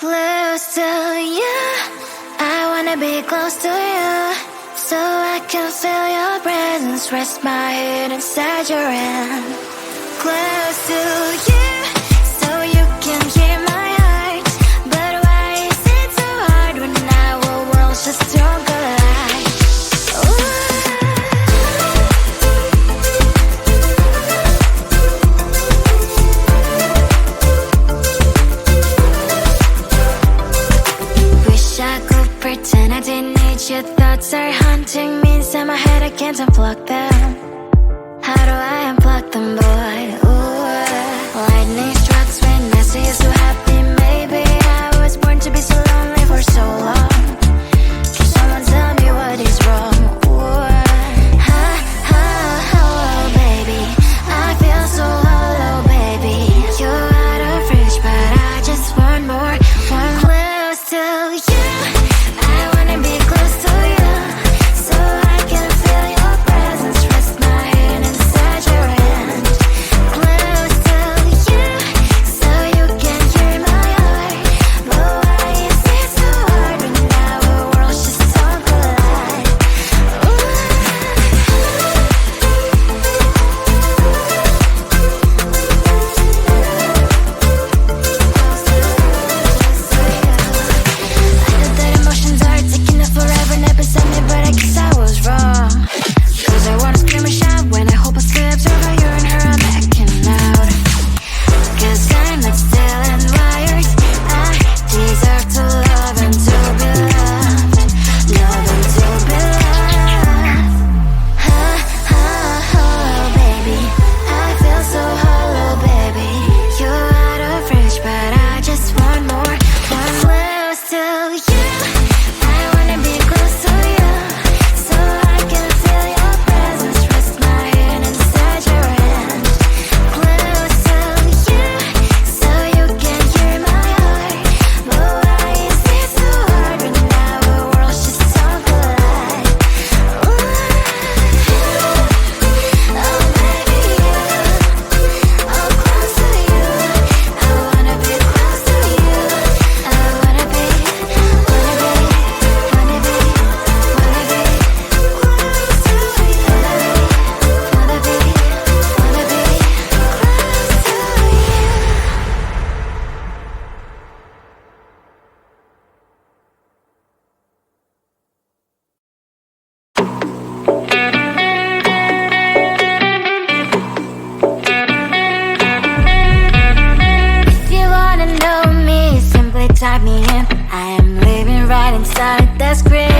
Close to you, I wanna be close to you, so I can feel your presence, rest my head inside your hand. Close to you, so you can hear my heart, but why is it so hard when our worlds just don't collide? Wish I could pretend I didn't need your thoughts are haunting me inside my head, I can't unplug them. How do I unplug them, boy? Ooh, lightning strikes when I see you so happy. Maybe I was born to be so lonely for so long. Can someone tell me what is wrong? Ooh, oh, baby, I feel so hollow, baby. You're out of reach, but I just want more, one close to you. I wanna be close to you, so I can feel your presence, rest my hand inside your hand. Close to you, so you can hear my heart, but why is it so hard when our worlds just don't collide? I know that emotions are taking up forever, never beside me, but I guess I was wrong. Cause I wanna scream and shout when I hope I slip over you and her, I'm backing out. Cause I'm not still and wired, I deserve to love and to be loved, love and to be loved. Oh, baby, I feel so hollow, baby. You're out of reach, but I just want more, one close to you. I wanna be close to you, so I can feel your presence, rest my hand inside your hand. Close to you, so you can hear my heart, but why is it so hard when our worlds just don't collide? Oh, baby, oh, close to you. I wanna be close to you. I wanna be close to you. If you wanna know me, simply type me in. I am living right inside the screen.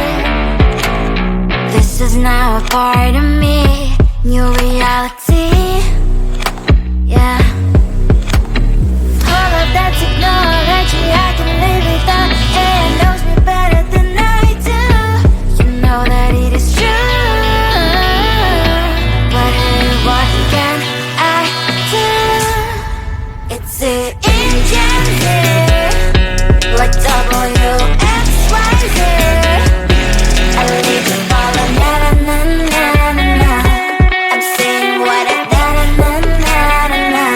This is now a part of me, new reality. Yeah. All of that technology I can live without. It knows me better than I do. You know that it is true. But hey, what can I do? It's the engine here, like WXYZ. I need to follow, na na na na na na. I'm saying what I na na na na na na.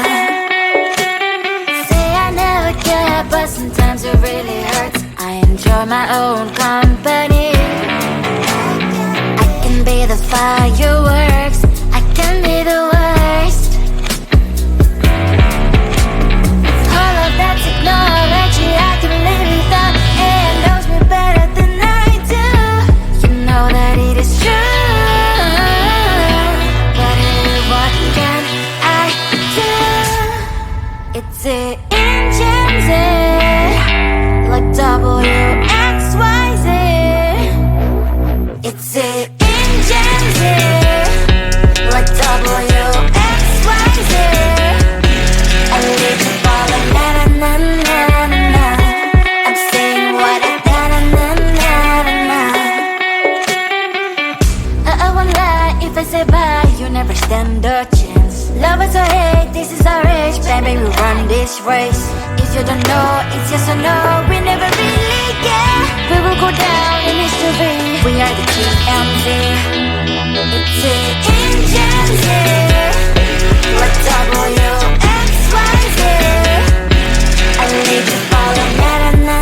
Say I never care, but sometimes it really hurts. I enjoy my own company. I can be the fireworks, I can be the worst. All of that technology I can live without. It knows me better than I do. You know that it is true. But hey, what can I do? It's the engines, like WXYZ. It's the engines, like WXYZ. I need to follow, na na na na na na. I'm saying what I na na na na na na. I won't lie if I say bye, you never stand a chance. Love is or hate, this is our age, baby, we run this race. If you don't know, it's yes or no, we never really care. We will go down in history, we are the TMZ. It's the engines here, like WXYZ. I need to follow, na na na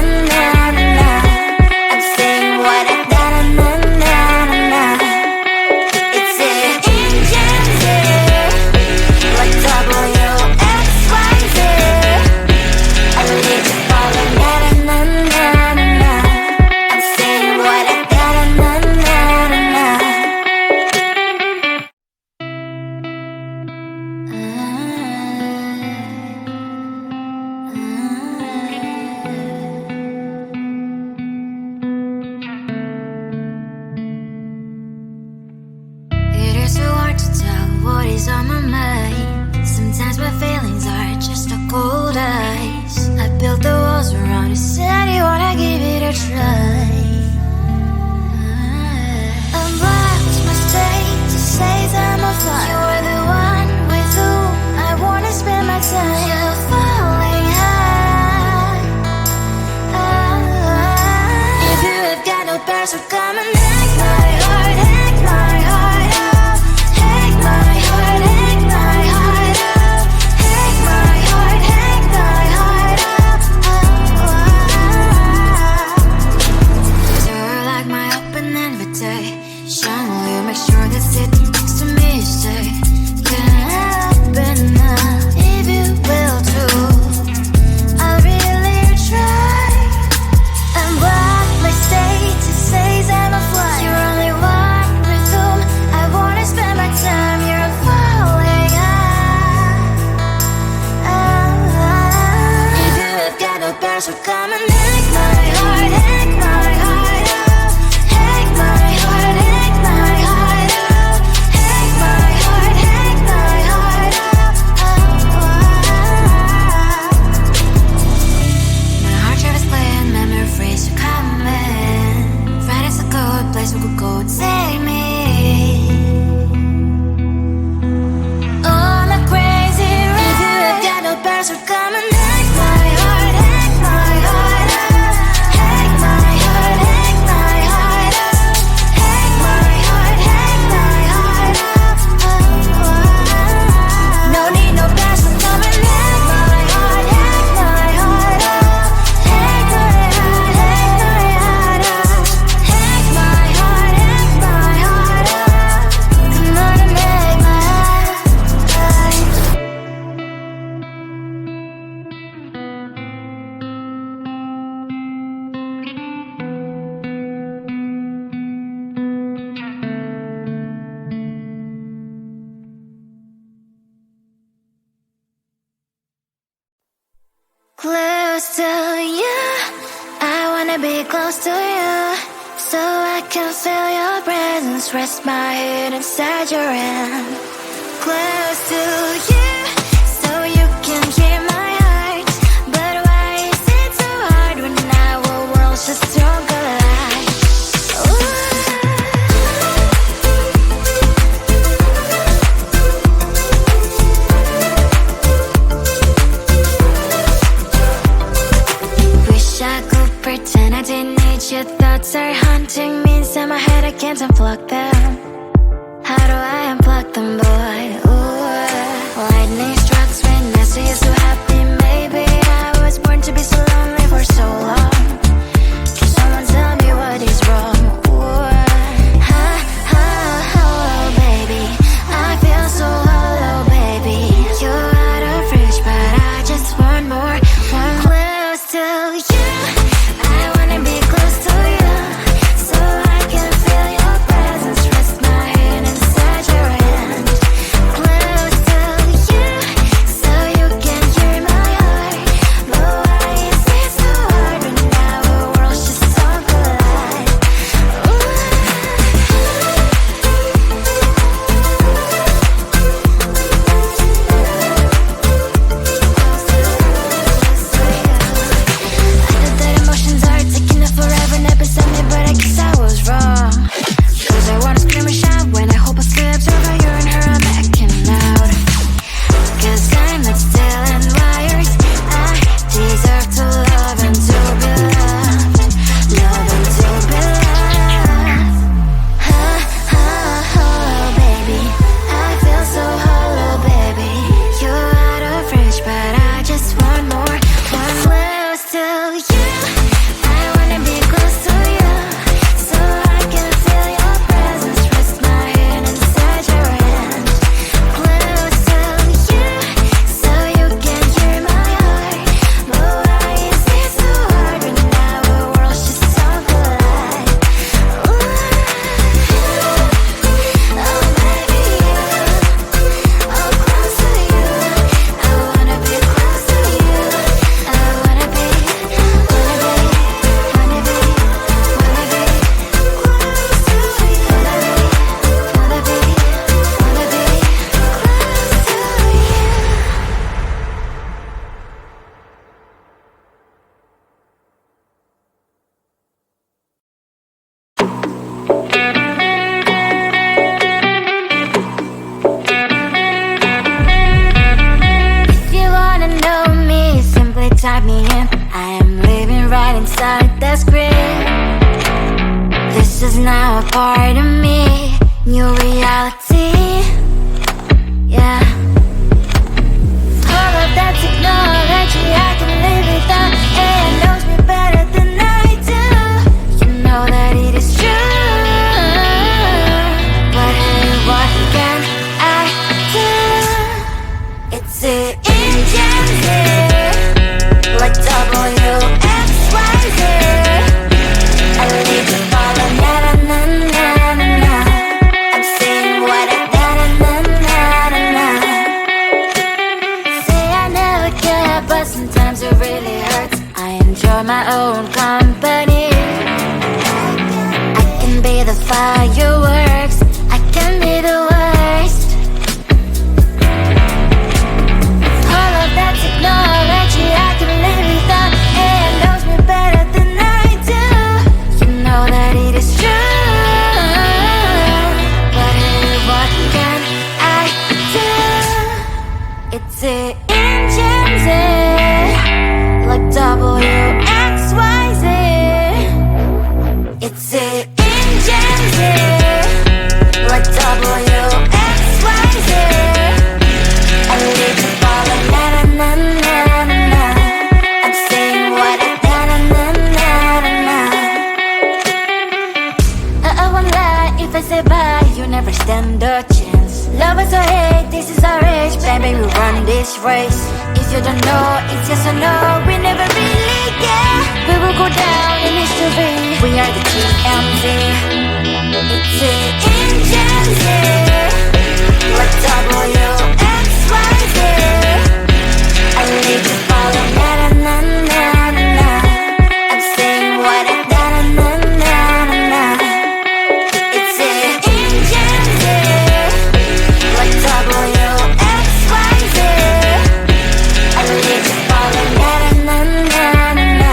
better, so come and take my heart, take my heart out. Take my heart, take my heart out. Take my heart, take my heart out. My heart drive is playing, memories are coming. Find it's a good place we could go, take me. On a crazy ride, you have got no better, so come and take my heart, take my heart out. Take my heart, take my heart out. Take my heart, take my heart out. No need no best, so come and take my heart, take my heart out. Take my heart, take my heart out. Take my heart, take my heart out. Come on and make my heart. Close to you, I wanna be close to you, so I can feel your presence, rest my head inside your hand. Close to you, so you can hear my heart, but why is it so hard when our worlds just don't collide? Ooh. Wish I could pretend I didn't need your thoughts are haunting me inside my head, I can't unplug them. How do I unplug them, boy? Ooh, lightning strikes when I see you so happy. Maybe I was born to be so lonely for so long. Can someone tell me what is wrong? Ooh, hello, baby. I feel so hollow, baby. You're out of reach, but I just want more. One close to you. I wanna be close to you, so I can feel your presence, rest my head inside your hand. Close to you, so you can hear my heart, but why is it so hard when our worlds just don't collide? Ooh. I know that emotions are taking up forever, never beside me, but I guess I was wrong. Cause I wanna scream and shout when I hope I slips over you and her, I'm acting out. Cause I'm not still and wired. I deserve to love and to be loved. Love and to be loved. Hello, baby. I feel so hollow, baby. You're out of reach, but I just want more. One close to you. I wanna be close to you, so I can feel your presence, rest my head inside your hand. Close to you, so you can hear my heart, but why is it so hard when our worlds just don't collide? Ooh. Oh, baby, oh, close to you. I wanna be close to you. I wanna be close to you. Wanna be If you wanna know me, simply type me in. I am living right inside the screen. This is now a part of me, new reality. Yeah. All of that technology, I can live without. AI knows me better than I do. You know that it is true. But hey, what can I do? It's the engine, like WXYZ. I leave you falling, na na na na na. I'm saying start my own company. I can be the fireworks, I can be the worst. All of that technology I can live without. It knows me better than I do. You know that it is true. But hey, what can I do? It's the engines, like WXYZ. It's the engines, like WXYZ. I live to follow, na na na na na na. I'm saying what I na na na na na na. I won't lie if I say bye, you never stand a chance. Love us or hate, this is our age, baby, we run this race. If you don't know, it's yes or no, we never really get. We will go down in history, we are the TMZ. It's the engines, like WXYZ. I need to follow, na na na na na. I'm saying what I na na na na na. It's the engines, like WXYZ. I need to follow, na na na na na.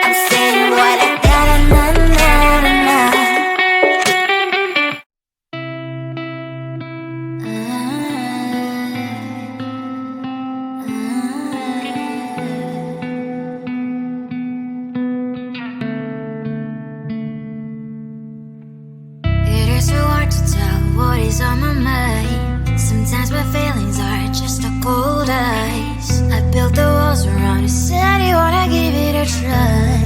I'm saying what I na na na na na. It is so hard to tell what is on my mind. Sometimes my feelings are just a cold ice. I built the walls around you, said you wanna give it a try.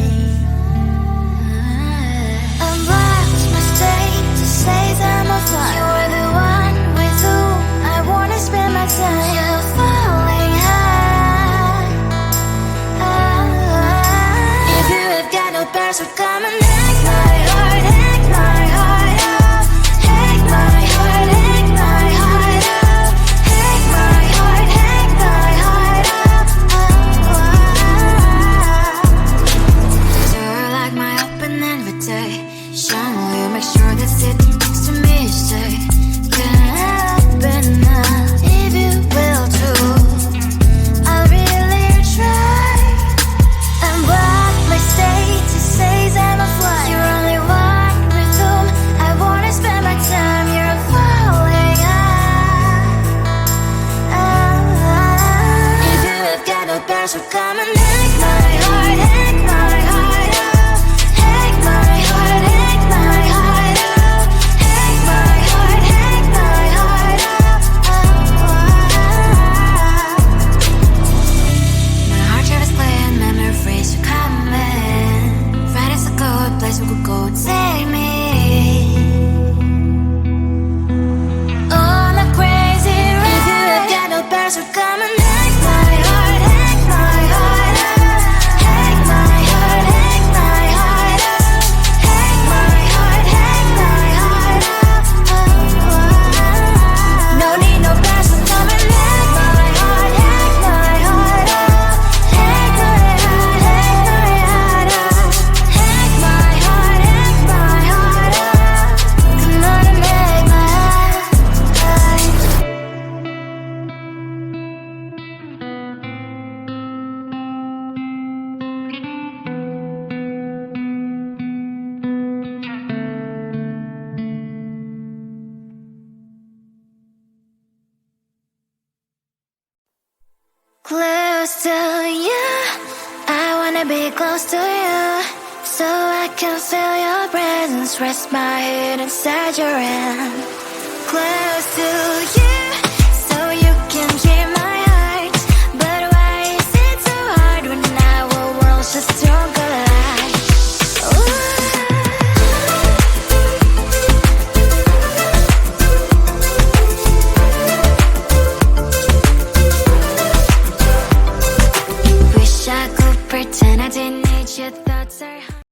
I'm lost, mistake to say I'm a fly. You're the one with whom I wanna spend my time. You're falling high. If you have got no bears, so come and hack my heart, hack my heart out. Hack my heart, hack my heart out. Hack my heart, hack my heart out. You're like my open invitation. Will you make sure that sitting next to me is safe? Can't open up if you will too. I'll really try. And what my status says I'm a fly. You're only one with whom I wanna spend my time. You're falling high. If you have got no bears, so come and hack my heart, hack my heart out. Hack my heart, hack my heart out. Hack my heart, hack my heart out. My heart drive is playing, memories are coming. Right is a good place we could go and take me. On a crazy ride. If you have got no bears, so come and hack my heart, hack my heart out. Hack my heart, hack my heart out. Hack my heart, hack my heart out. No need no bears, so come and hack my heart, hack my heart out. Hack my heart, hack my heart out. Hack my heart, hack my heart out. Come on and make my heart. Close to you, I wanna be close to you, so I can feel your presence. Rest my head inside your hand.